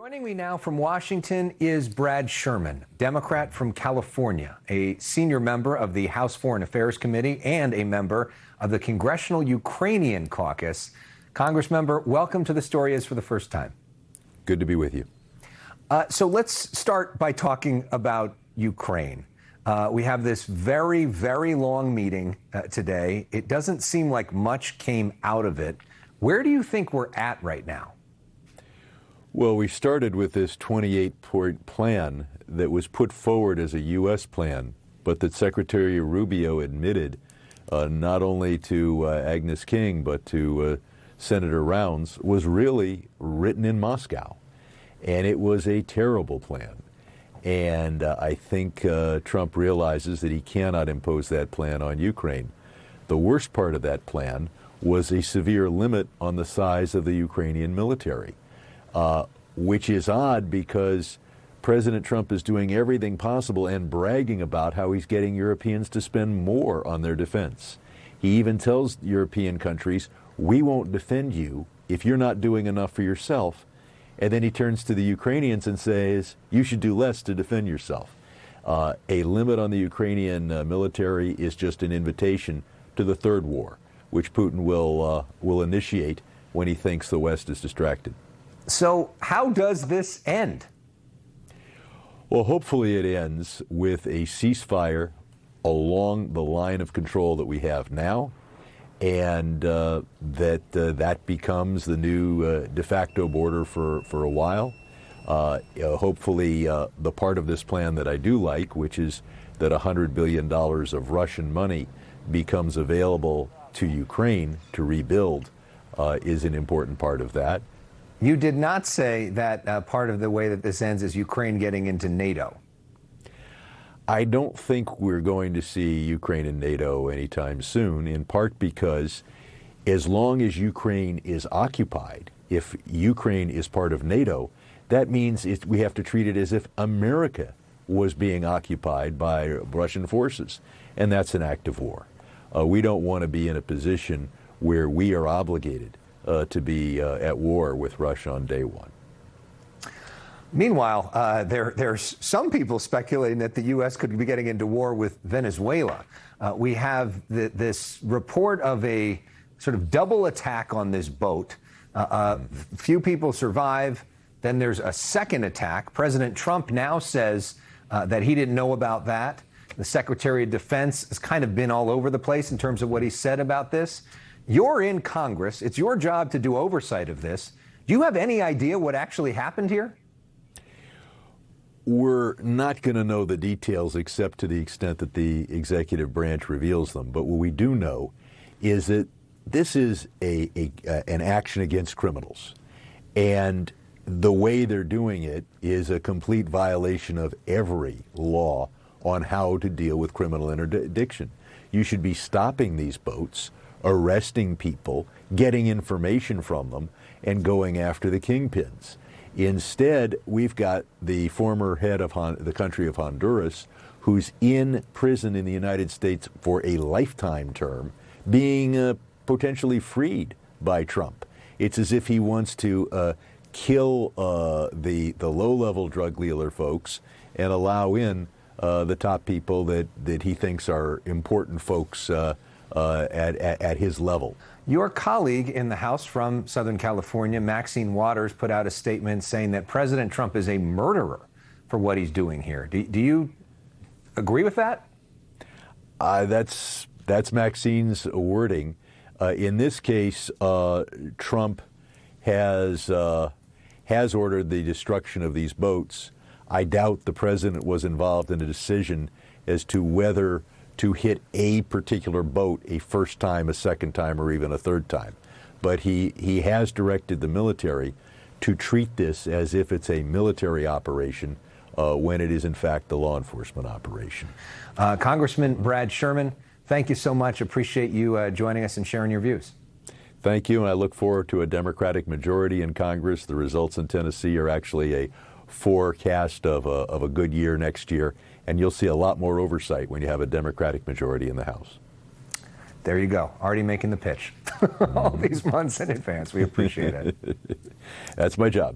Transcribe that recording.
Joining me now from Washington is Brad Sherman, Democrat from California, a senior member of the House Foreign Affairs Committee and a member of the Congressional Ukrainian Caucus. Congressmember, welcome to The Story Is for the first time. Good to be with you. So let's start by talking about Ukraine. We have this very, very long meeting today. It doesn't seem like much came out of it. Where do you think we're at right now? Well, we started with this 28-point plan that was put forward as a U.S. plan, but that Secretary Rubio admitted not only to Agnes King, but to Senator Rounds, was really written in Moscow. And it was a terrible plan. And I think Trump realizes that he cannot impose that plan on Ukraine. The worst part of that plan was a severe limit on the size of the Ukrainian military. Which is odd because President Trump is doing everything possible and bragging about how he's getting Europeans to spend more on their defense. He even tells European countries, we won't defend you if you're not doing enough for yourself. And then he turns to the Ukrainians and says, you should do less to defend yourself. A limit on the Ukrainian military is just an invitation to the third war, which Putin will initiate when he thinks the West is distracted. So how does this end? Well, hopefully it ends with a ceasefire along the line of control that we have now, and that becomes the new de facto border for a while. Hopefully the part of this plan that I do like, which is that $100 billion of Russian money becomes available to Ukraine to rebuild, is an important part of that. You did not say that part of the way that this ends is Ukraine getting into NATO. I don't think we're going to see Ukraine in NATO anytime soon, in part because as long as Ukraine is occupied, if Ukraine is part of NATO, that means we have to treat it as if America was being occupied by Russian forces, and that's an act of war. We don't want to be in a position where we are obligated to be at war with Russia on day one. Meanwhile, there's some people speculating that the U.S. could be getting into war with Venezuela. We have this report of a sort of double attack on this boat. Few people survive. Then there's a second attack. President Trump now says that he didn't know about that. The Secretary of Defense has kind of been all over the place in terms of what he said about this. You're in Congress. It's your job to do oversight of this. Do you have any idea what actually happened here? We're not going to know the details except to the extent that the executive branch reveals them. But what we do know is that this is an action against criminals. And the way they're doing it is a complete violation of every law on how to deal with criminal interdiction. You should be stopping these boats, arresting people, getting information from them, and going after the kingpins. Instead, we've got the former head of the country of Honduras, who's in prison in the United States for a lifetime term, being potentially freed by Trump. It's as if he wants to kill the low-level drug dealer folks and allow in the top people that he thinks are important folks at his level. Your colleague in the House from Southern California, Maxine Waters, put out a statement saying that President Trump is a murderer for what he's doing here. Do you agree with that? That's Maxine's wording. In this case, Trump has ordered the destruction of these boats. I doubt the president was involved in a decision as to whether to hit a particular boat a first time, a second time, or even a third time. But he has directed the military to treat this as if it's a military operation when it is in fact a law enforcement operation. Congressman Brad Sherman, thank you so much. Appreciate you joining us and sharing your views. Thank you, and I look forward to a Democratic majority in Congress. The results in Tennessee are actually a forecast of a good year next year, and you'll see a lot more oversight when you have a Democratic majority in the House. There you go. Already making the pitch all these months in advance. We appreciate it. That's my job.